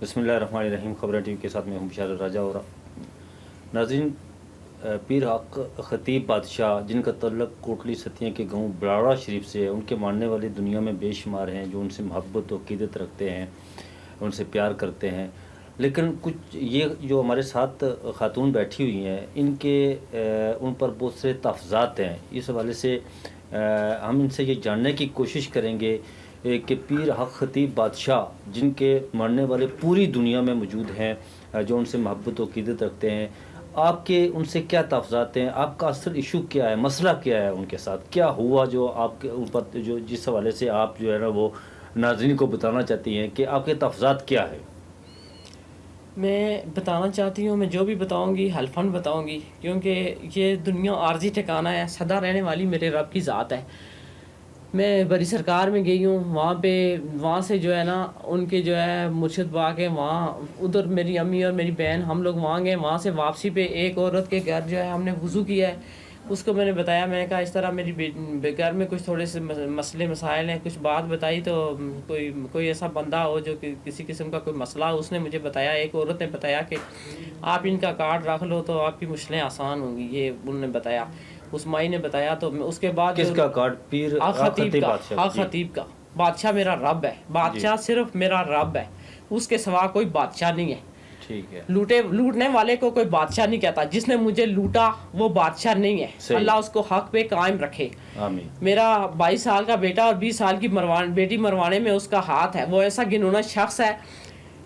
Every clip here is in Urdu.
بسم اللہ الرحمن الرحیم. خبر ٹی وی کے ساتھ میں ہوں بشار راجہ. اور ناظرین، پیر حق خطیب بادشاہ جن کا تعلق کوٹلی ستیاں کے گاؤں بلاڑا شریف سے ہے، ان کے ماننے والے دنیا میں بے شمار ہیں جو ان سے محبت و عقیدت رکھتے ہیں، ان سے پیار کرتے ہیں. لیکن کچھ یہ جو ہمارے ساتھ خاتون بیٹھی ہوئی ہیں، ان پر بہت سے تحفظات ہیں. اس حوالے سے ہم ان سے یہ جاننے کی کوشش کریں گے کہ پیر حق خطیب بادشاہ جن کے ماننے والے پوری دنیا میں موجود ہیں، جو ان سے محبت و عقیدت رکھتے ہیں، آپ کے ان سے کیا تحفظات ہیں؟ آپ کا اصل ایشو کیا ہے؟ مسئلہ کیا ہے؟ ان کے ساتھ کیا ہوا جو آپ کے اوپر جو جس حوالے سے آپ جو ہے نا وہ ناظرین کو بتانا چاہتی ہیں کہ آپ کے تحفظات کیا ہے؟ میں بتانا چاہتی ہوں، میں جو بھی بتاؤں گی حلفاً بتاؤں گی، کیونکہ یہ دنیا عارضی ٹھکانہ ہے، سدا رہنے والی میرے رب کی ذات ہے. میں بڑی سرکار میں گئی ہوں، وہاں سے جو ہے نا ان کے جو ہے مرشد باغ ہے، وہاں ادھر میری امی اور میری بہن ہم لوگ وہاں گئے. وہاں سے واپسی پہ ایک عورت کے گھر جو ہے ہم نے وضو کیا ہے. اس کو میں نے بتایا، میں نے کہا اس طرح میری گھر میں کچھ تھوڑے سے مسئلے مسائل ہیں. کچھ بات بتائی تو کوئی ایسا بندہ ہو جو کہ کسی قسم کا کوئی مسئلہ ہو، اس نے مجھے بتایا، ایک عورت نے بتایا کہ آپ ان کا کارڈ رکھ لو تو آپ کی مشکلیں آسان ہوں گی. یہ انہوں نے بتایا، اس مائی نے بتایا. تو اس کے بعد کس کا کارڈ؟ پیر خطیب کا. خطیب کا. بادشاہ میرا رب ہے، بادشاہ صرف میرا رب ہے، اس کے سوا کوئی بادشاہ نہیں ہے. ٹھیک ہے. لوٹنے والے کو کوئی بادشاہ نہیں کہتا، جس نے مجھے لوٹا وہ بادشاہ نہیں ہے. اللہ اس کو حق پہ قائم رکھے. آمین. میرا 22 سال کا بیٹا اور 20 سال کی بیٹی مروانے میں اس کا ہاتھ ہے. وہ ایسا گنونا شخص ہے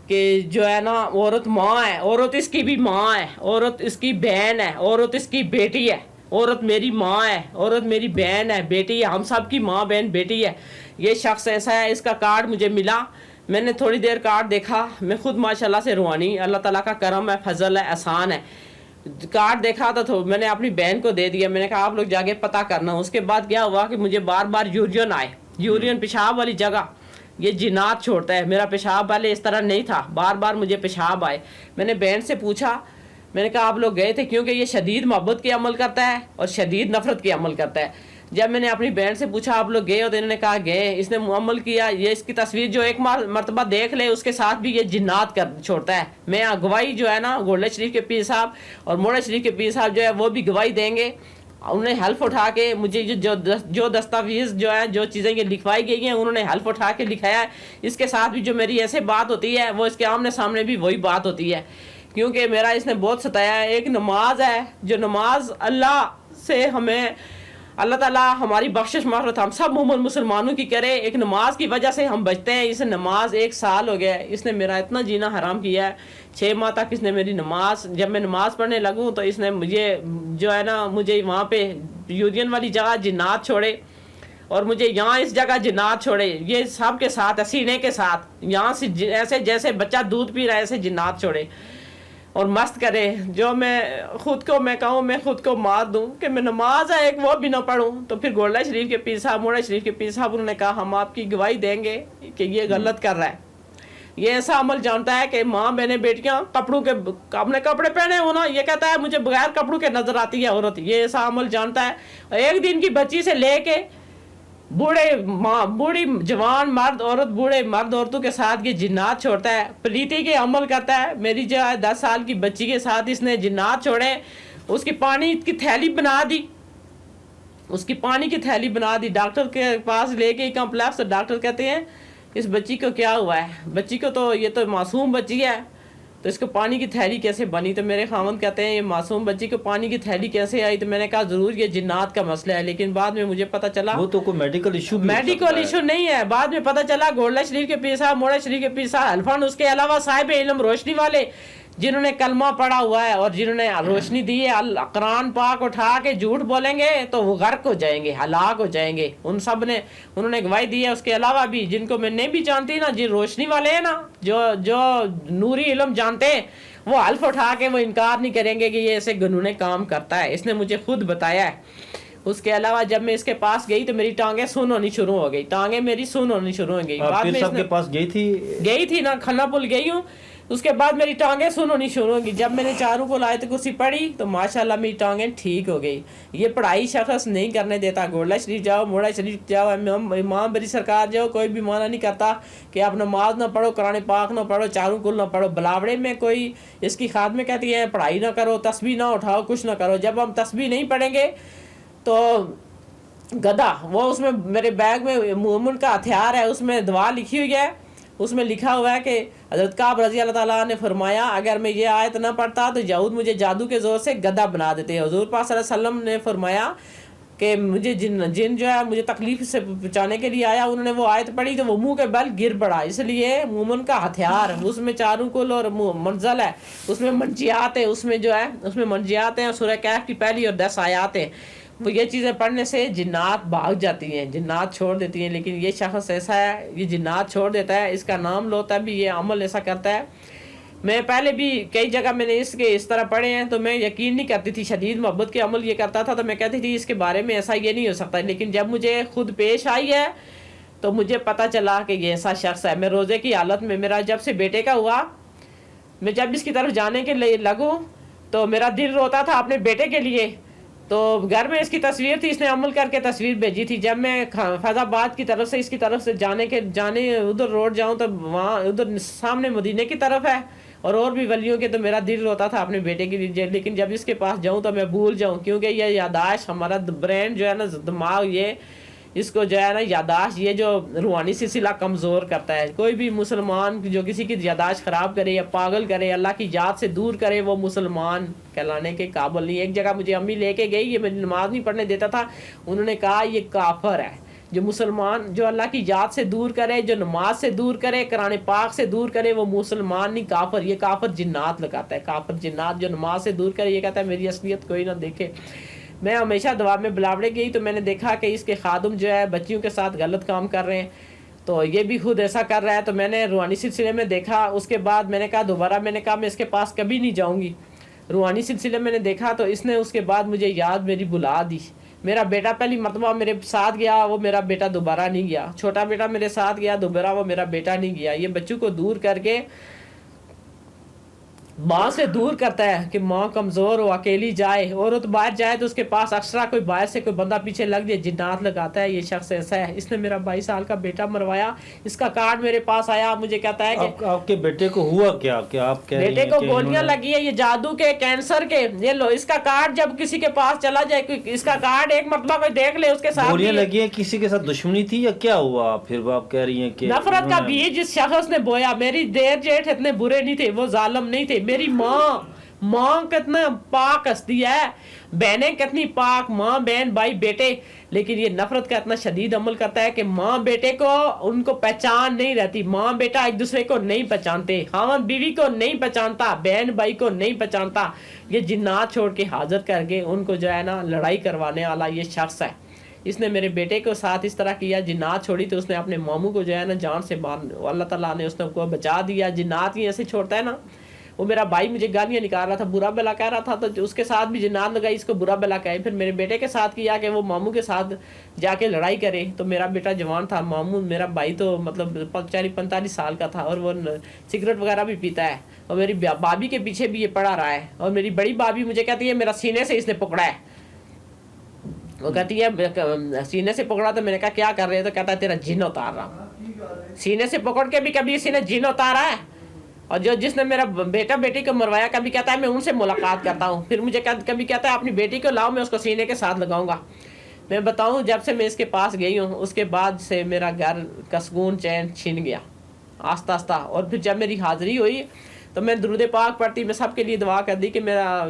کہ جو ہے نا، عورت ماں ہے، عورت اس کی بھی ماں ہے، عورت اس کی بہن ہے، عورت اس کی بیٹی ہے، عورت میری ماں ہے، عورت میری بہن ہے، بیٹی ہے، ہم سب کی ماں بہن بیٹی ہے. یہ شخص ایسا ہے. اس کا کارڈ مجھے ملا، میں نے تھوڑی دیر کارڈ دیکھا، میں خود ماشاءاللہ سے روحانی، اللہ تعالیٰ کا کرم ہے، فضل ہے، احسان ہے. کارڈ دیکھا تو میں نے اپنی بہن کو دے دیا. میں نے کہا آپ لوگ جا کے پتہ کرنا. اس کے بعد کیا ہوا کہ مجھے بار بار یورین آئے، یورین پیشاب والی جگہ. یہ جنات چھوڑتا ہے. میرا پیشاب پہلے اس طرح نہیں تھا، بار بار مجھے پیشاب آئے. میں نے بہن سے پوچھا، میں نے کہا آپ لوگ گئے تھے؟ کیونکہ یہ شدید محبت کے عمل کرتا ہے اور شدید نفرت کے عمل کرتا ہے. جب میں نے اپنی بہن سے پوچھا آپ لوگ گئے ہو، تو انہوں نے کہا گئے. اس نے عمل کیا. یہ اس کی تصویر جو ایک مرتبہ دیکھ لے، اس کے ساتھ بھی یہ جنات چھوڑتا ہے. میں گواہی جو ہے نا، گولڈا شریف کے پیر صاحب اور موڑا شریف کے پیر صاحب جو ہے وہ بھی گواہی دیں گے. انہوں نے حلف اٹھا کے مجھے جو دستاویز جو ہے، جو چیزیں یہ لکھوائی گئی ہیں، انہوں نے حلف اٹھا کے لکھایا ہے. اس کے ساتھ بھی جو میری ایسے بات ہوتی ہے، وہ اس کے آمنے سامنے بھی وہی بات ہوتی ہے. کیونکہ میرا اس نے بہت ستایا ہے. ایک نماز ہے، جو نماز اللہ سے ہمیں، اللہ تعالیٰ ہماری بخشش مغفرت ہم سب مومن مسلمانوں کی کرے. ایک نماز کی وجہ سے ہم بچتے ہیں. اس نماز 1 سال ہو گیا ہے، اس نے میرا اتنا جینا حرام کیا ہے. 6 ماہ تک اس نے میری نماز، جب میں نماز پڑھنے لگوں تو اس نے مجھے جو ہے نا، مجھے وہاں پہ یورین والی جگہ جنات چھوڑے، اور مجھے یہاں اس جگہ جنات چھوڑے. یہ سب کے ساتھ، سینے کے ساتھ، یہاں سے ایسے جیسے بچہ دودھ پی رہا ہے ایسے جنات چھوڑے اور مست کرے. جو میں خود کو میں کہوں، میں خود کو مار دوں کہ میں نماز ہے ایک وہ بھی نہ پڑھوں. تو پھر گولڈا شریف کے پیر صاحب، موڑا شریف کے پیر صاحب، انہوں نے کہا ہم آپ کی گواہی دیں گے کہ یہ غلط کر رہا ہے. یہ ایسا عمل جانتا ہے کہ ماں بہنیں بیٹیاں کپڑوں کے اپنے کپڑے پہنے ہونا، یہ کہتا ہے مجھے بغیر کپڑوں کے نظر آتی ہے عورت. یہ ایسا عمل جانتا ہے. ایک دن کی بچی سے لے کے بوڑھی جوان مرد عورت، بوڑھے مرد عورتوں کے ساتھ یہ جنات چھوڑتا ہے، پلیتی کے عمل کرتا ہے. میری جو ہے 10 سال کی بچی کے ساتھ اس نے جنات چھوڑے. اس کی پانی کی تھیلی بنا دی، اس کی پانی کی تھیلی بنا دی. ڈاکٹر کے پاس لے کے کمپلیکس، ڈاکٹر کہتے ہیں اس بچی کو کیا ہوا ہے؟ بچی کو تو یہ تو معصوم بچی ہے، تو اس کو پانی کی تھیلی کیسے بنی؟ تو میرے خاوند کہتے ہیں یہ معصوم بچی کو پانی کی تھیلی کیسے آئی؟ تو میں نے کہا ضرور یہ جنات کا مسئلہ ہے. لیکن بعد میں مجھے پتہ چلا وہ تو کوئی میڈیکل ایشو نہیں ہے. بعد میں پتہ چلا گولڈا شریف کے پیر صاحب، موڑا شریف کے پیر صاحب الفان، اس کے علاوہ صاحب علم روشنی والے جنہوں نے کلمہ پڑھا ہوا ہے اور جنہوں نے روشنی دی ہے، قرآن پاک اٹھا کے جھوٹ بولیں گے تو وہ غرق ہو جائیں گے، ہلاک ہو جائیں گے. انہوں نے گواہی دی ہے. اس کے علاوہ بھی جن کو میں نہیں بھی جانتی نا، جن روشنی والے ہیں نا، جو نوری علم جانتے ہیں، وہ حلف اٹھا کے وہ انکار نہیں کریں گے کہ یہ ایسے گنونے کام کرتا ہے. اس نے مجھے خود بتایا ہے. اس کے علاوہ جب میں اس کے پاس گئی تو میری ٹانگیں سن ہونی شروع ہو گئی. ٹانگیں میری سن ہونی شروع ہو گئی. پیر صاحب کے پاس گئی تھی نا، کھنا پل گئی ہوں. اس کے بعد میری ٹانگیں سن ہونی شروع ہوگی. جب میں نے 4 کو آیت کرسی پڑھی تو ماشاءاللہ میری ٹانگیں ٹھیک ہو گئی. یہ پڑھائی شخص نہیں کرنے دیتا. گولڈا شریف جاؤ, موڑا شریف جاؤ, امام بری سرکار جاؤ, کوئی بھی معنی نہیں کرتا کہ آپ نماز نہ پڑھو, قرآن پاک نہ پڑھو, 4 کل نہ پڑھو. بلاوڑے میں کوئی اس کی خادمے کہتی ہیں پڑھائی نہ کرو, تسبیح نہ اٹھاؤ, کچھ نہ کرو. جب ہم تسبیح نہیں پڑھیں گے تو گدھا وہ اس میں میرے بیگ میں مومن کا ہتھیار ہے, اس میں دعا لکھی ہوئی ہے. اس میں لکھا ہوا ہے کہ حضرت کعب رضی اللہ تعالیٰ نے فرمایا اگر میں یہ آیت نہ پڑھتا تو یہود مجھے جادو کے زور سے گدھا بنا دیتے. حضور پاک صلی اللہ علیہ وسلم نے فرمایا کہ مجھے جن جو ہے مجھے تکلیف سے بچانے کے لیے آیا, انہوں نے وہ آیت پڑھی تو وہ منہ کے بل گر پڑا. اس لیے مومن کا ہتھیار اس میں 4 کل اور منزل ہے, اس میں منجیات ہے, اس میں جو ہے اس میں منجیات ہیں, سورہ کہف کی پہلی اور 10 آیات ہیں. وہ یہ چیزیں پڑھنے سے جنات بھاگ جاتی ہیں, جنات چھوڑ دیتی ہیں. لیکن یہ شخص ایسا ہے, یہ جنات چھوڑ دیتا ہے, اس کا نام لوتا ہے بھی, یہ عمل ایسا کرتا ہے. میں پہلے بھی کئی جگہ میں نے اس طرح پڑھے ہیں تو میں یقین نہیں کرتی تھی, شدید محبت کے عمل یہ کرتا تھا تو میں کہتی تھی اس کے بارے میں ایسا یہ نہیں ہو سکتا. لیکن جب مجھے خود پیش آئی ہے تو مجھے پتہ چلا کہ یہ ایسا شخص ہے. میں روزے کی حالت میں, میرا جب سے بیٹے کا ہوا, میں جب اس کی طرف جانے کے لیے لگوں تو میرا دل روتا تھا اپنے بیٹے کے لیے. تو گھر میں اس کی تصویر تھی, اس نے عمل کر کے تصویر بھیجی تھی. جب میں فیض آباد کی طرف سے اس کی طرف سے جانے ادھر روڈ جاؤں تو وہاں ادھر سامنے مدینے کی طرف ہے اور بھی ولیوں کے, تو میرا دل روتا تھا اپنے بیٹے کے لیے. لیکن جب اس کے پاس جاؤں تو میں بھول جاؤں, کیونکہ یہ یاداشت ہمارا برین جو ہے نا, دماغ, یہ اس کو جو ہے نا یاداشت, یہ جو روحانی سلسلہ کمزور کرتا ہے. کوئی بھی مسلمان جو کسی کی یاداشت خراب کرے یا پاگل کرے, اللہ کی یاد سے دور کرے, وہ مسلمان کہلانے کے قابل نہیں. ایک جگہ مجھے امی لے کے گئی, یہ میں نماز نہیں پڑھنے دیتا تھا, انہوں نے کہا یہ کافر ہے. جو مسلمان جو اللہ کی یاد سے دور کرے, جو نماز سے دور کرے, قرآن پاک سے دور کرے, وہ مسلمان نہیں, کافر. یہ کافر جنات لگاتا ہے, کافر جنات جو نماز سے دور کرے, یہ کہتا ہے میری اصلیت کوئی نہ دیکھے. میں ہمیشہ دعا میں بلاوڑے گئی تو میں نے دیکھا کہ اس کے خادم جو ہے بچیوں کے ساتھ غلط کام کر رہے ہیں, تو یہ بھی خود ایسا کر رہا ہے. تو میں نے روحانی سلسلے میں دیکھا, اس کے بعد میں نے کہا دوبارہ, میں نے کہا میں اس کے پاس کبھی نہیں جاؤں گی. روحانی سلسلے میں نے دیکھا تو اس نے اس کے بعد مجھے یاد میری بلا دی. میرا بیٹا پہلی مرتبہ میرے ساتھ گیا, وہ میرا بیٹا دوبارہ نہیں گیا. چھوٹا بیٹا میرے ساتھ گیا, دوبارہ وہ میرا بیٹا نہیں گیا. یہ بچوں کو دور کر کے ماں سے دور کرتا ہے کہ ماں کمزور ہو, اکیلی جائے, عورت باہر جائے تو اس کے پاس اکثر کوئی باہر سے کوئی بندہ پیچھے لگ جائے, جنات لگاتا ہے. یہ شخص ایسا ہے. اس نے میرا 22 سال کا بیٹا مروایا. اس کا کارڈ میرے پاس آیا, مجھے کہتا ہے کہ آپ کے بیٹے کو ہوا کیا, کہ آپ کہہ رہی ہیں بیٹے کو کہ گولیاں لگی ہے, یہ جادو کے, کینسر کے. یہ لو اس کا کارڈ, جب کسی کے پاس چلا جائے, اس کا کارڈ ایک مرتبہ کوئی دیکھ لے, اس کے ساتھ گولیاں لگی ہیں, کسی کے ساتھ دشمنی تھی یا کیا ہوا؟ پھر آپ کہہ رہی ہیں کہ نفرت کا بیج جس شخص نے بویا. میری دیر جیٹھ اتنے برے نہیں تھے, وہ ظالم نہیں تھے. میری ماں کتنا پاک ہستی ہے, بہنیں کتنی پاک, ماں بہن بھائی بیٹے. لیکن یہ نفرت کا اتنا شدید عمل کرتا ہے کہ ماں بیٹے کو ان کو پہچان نہیں رہتی. ماں بیٹا ایک دوسرے کو نہیں پہچانتے, خاوند بیوی کو نہیں پہچانتا, بہن بھائی کو نہیں پہچانتا. یہ جنات چھوڑ کے حاضر کر کے ان کو جو ہے نا لڑائی کروانے والا یہ شخص ہے. اس نے میرے بیٹے کو ساتھ اس طرح کیا, جنات چھوڑی تو اس نے اپنے ماموں کو جو ہے نا جان سے اللہ تعالیٰ نے اس کو بچا دیا. جنات ہی ایسے چھوڑتا ہے نا. وہ میرا بھائی مجھے گالیاں نکال رہا تھا, برا بلا کہہ رہا تھا, تو اس کے ساتھ بھی جنات لگائی, اس کو برا بلا کہے. پھر میرے بیٹے کے ساتھ کیا کہ وہ ماموں کے ساتھ جا کے لڑائی کرے. تو میرا بیٹا جوان تھا, ماموں میرا بھائی تو مطلب 45 سال کا تھا, اور وہ سگریٹ وغیرہ بھی پیتا ہے. اور میری بھابھی کے پیچھے بھی یہ پڑا رہا ہے. اور میری بڑی بھابھی مجھے کہتی ہے میرا سینے سے اس نے پکڑا ہے. وہ کہتی ہے سینے سے پکڑا, تو میں نے کہا کیا کر رہے ہیں؟ تو کہتا ہے تیرا جن اتار رہا ہوں. سینے سے پکڑ کے بھی کبھی اسی نے جن اتارا ہے. اور جس نے میرا بیٹا بیٹی کو مروایا, کبھی کہتا ہے میں ان سے ملاقات کرتا ہوں, پھر مجھے کبھی کہتا ہے اپنی بیٹی کو لاؤ, میں اس کو سینے کے ساتھ لگاؤں گا. میں بتاؤں, جب سے میں اس کے پاس گئی ہوں اس کے بعد سے میرا گھر کا سکون چین چھن گیا آہستہ آہستہ. اور پھر جب میری حاضری ہوئی تو میں درود پاک پڑھتی, میں سب کے لیے دعا کر دی کہ میرا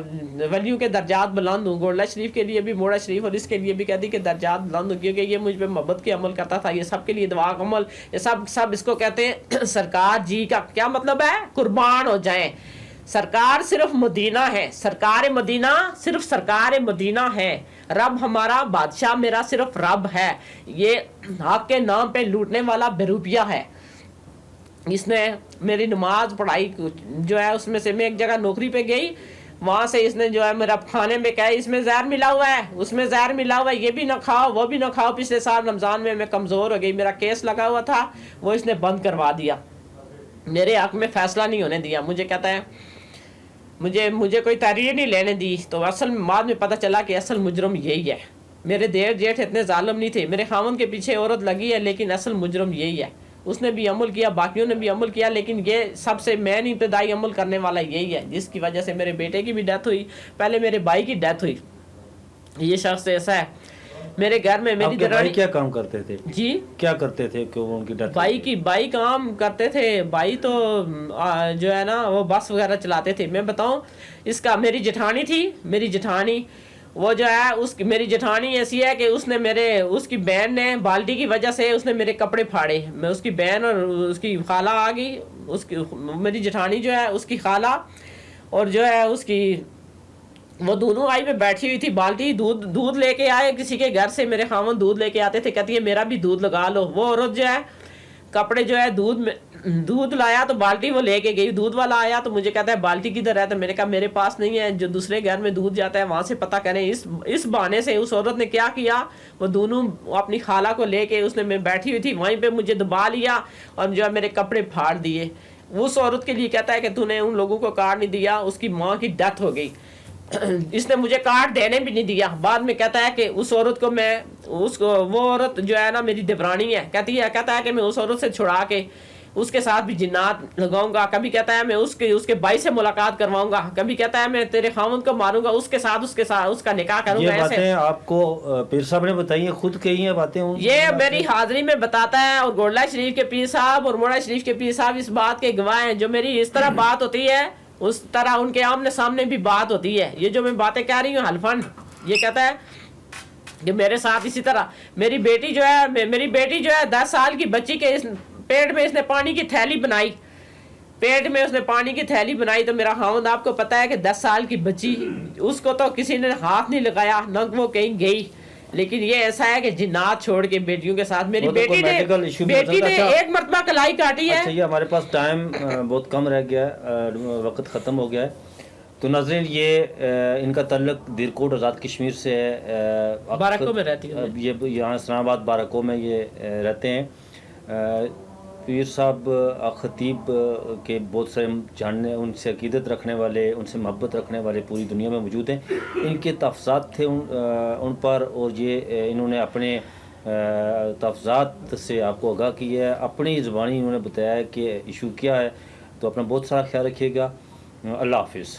ولیوں کے درجات بلند ہوں. گولڈا شریف کے لیے بھی, موڑا شریف, اور اس کے لیے بھی کہہ دی کہ درجات بلند ہوں, کیونکہ یہ مجھ پہ محبت کے عمل کرتا تھا. یہ سب کے لیے دعا عمل, یہ سب اس کو کہتے ہیں سرکار جی کا کیا مطلب ہے, قربان ہو جائیں. سرکار صرف مدینہ ہے, سرکار مدینہ صرف سرکار مدینہ ہے. رب ہمارا بادشاہ میرا صرف رب ہے. یہ حق کے نام پہ لوٹنے والا بے روپیہ ہے. اس نے میری نماز پڑھائی جو ہے, اس میں سے میں ایک جگہ نوکری پہ گئی, وہاں سے اس نے جو ہے میرا کھانے میں کہا اس میں زہر ملا ہوا ہے, اس میں زہر ملا ہوا ہے, یہ بھی نہ کھاؤ وہ بھی نہ کھاؤ. پچھلے سال رمضان میں کمزور ہو گئی, میرا کیس لگا ہوا تھا, وہ اس نے بند کروا دیا. میرے حق میں فیصلہ نہیں ہونے دیا. مجھے کہتا ہے مجھے کوئی تحریر نہیں لینے دی. تو اصل میں بعد میں پتہ چلا کہ اصل مجرم یہی ہے. میرے دیر جیٹھ اتنے ظالم نہیں تھے. میرے خاوند کے پیچھے عورت لگی ہے لیکن اصل مجرم یہی ہے. اس نے بھی عمل کیا, باقیوں نے بھی عمل کیا, لیکن یہ سب سے مین ابتدائی عمل کرنے والا یہی ہے, جس کی وجہ سے میرے بیٹے کی بھی ڈیتھ ہوئی, پہلے میرے بھائی کی ڈیتھ ہوئی. یہ شخص ایسا ہے. میرے گھر میں میری بھائی کیا کام کرتے تھے؟ جی کیا کرتے تھے کہ ان کی ڈیتھ؟ بھائی کام کرتے تھے. بھائی تو جو ہے نا وہ بس وغیرہ چلاتے تھے. میں بتاؤں اس کا, میری جٹھانی تھی, میری جٹھانی وہ جو ہے میری جٹھانی ایسی ہے کہ اس کی بہن نے بالٹی کی وجہ سے اس نے میرے کپڑے پھاڑے. میں اس کی بہن اور اس کی خالہ آ گئی, میری جٹھانی جو ہے اس کی خالہ اور جو ہے اس کی وہ دونوں آئی پہ بیٹھی ہوئی تھی. بالٹی دودھ لے کے آئے کسی کے گھر سے. میرے خاوند دودھ لے کے آتے تھے, کہتی ہے میرا بھی دودھ لگا لو. وہ عورت جو ہے کپڑے جو ہے دودھ لایا تو بالٹی وہ لے کے گئی. دودھ والا آیا تو مجھے کہتا ہے بالٹی کدھر ہے؟ تو میں نے کہا میرے پاس نہیں ہے, جو دوسرے گھر میں دودھ جاتا ہے وہاں سے پتہ کریں. اس بہانے سے اس عورت نے کیا وہ دونوں اپنی خالہ کو لے کے اس نے, میں بیٹھی ہوئی تھی وہیں پہ, مجھے دبا لیا اور جو ہے میرے کپڑے پھاڑ دیے. اس عورت کے لیے کہتا ہے کہ تو نے ان لوگوں کو کارڈ نہیں دیا, اس کی ماں کی ڈیتھ ہو گئی, اس نے مجھے کارڈ دینے بھی نہیں دیا. بعد میں کہتا ہے کہ اس عورت کو وہ عورت جو ہے نا میری دیورانی ہے, کہتا ہے کہ میں اس عورت سے چھڑا کے اس کے ساتھ بھی جنات لگاؤں گا. کبھی کہتا ہے میں اس کے بھائی سے ملاقات کرواؤں گا. کبھی کہتا ہے میں تیرے خاوند کو ماروں گا, اس کے ساتھ اس کا نکاح کروں گا. یہ باتیں آپ کو پیر صاحب نے بتائی ہیں, خود کہی ہیں باتیں؟ یہ میری حاضری میں بتاتا ہے. اور گولڈا شریف کے پیر صاحب اور موڑا شریف کے پیر صاحب اس بات کے گواہ ہیں. جو میری اس طرح بات ہوتی ہے اس طرح ان کے آمنے سامنے بھی بات ہوتی ہے. یہ جو میں باتیں کہہ رہی ہوں حلفن, یہ کہتا ہے کہ میرے ساتھ اسی طرح میری بیٹی جو ہے 10 سال کی بچی کے پیٹ میں اس نے پانی کی تھیلی بنائی. پیٹ میں اس نے پانی کی تھیلی بنائی. تو میرا خاوند آپ کو پتا ہے کہ 10 سال کی بچی, اس کو تو کسی نے ہاتھ نہیں لگایا, نہ وہ کہیں گئی. لیکن یہ ایسا ہے کہ جنات چھوڑ کے بیٹیوں کے ساتھ, میری بیٹی نے ایک مرتبہ کلائی کاٹی ہے. یہ ہمارے پاس ٹائم بہت کم رہ گیا ہے, وقت ختم ہو گیا ہے. تو ناظرین یہ ان کا تعلق دیرکوٹ آزاد کشمیر سے ہے. بارکو میں رہتی ہے, یہ یہاں اسلام آباد بارکو میں یہ رہتے ہیں. پیر صاحب خطیب کے بہت سارے جاننے, ان سے عقیدت رکھنے والے, ان سے محبت رکھنے والے پوری دنیا میں موجود ہیں. ان کے تحفظات تھے ان پر, اور یہ انہوں نے اپنے تحفظات سے آپ کو آگاہ کیا ہے. اپنی زبانی انہوں نے بتایا ہے کہ ایشو کیا ہے. تو اپنا بہت سارا خیال رکھیے گا. اللہ حافظ.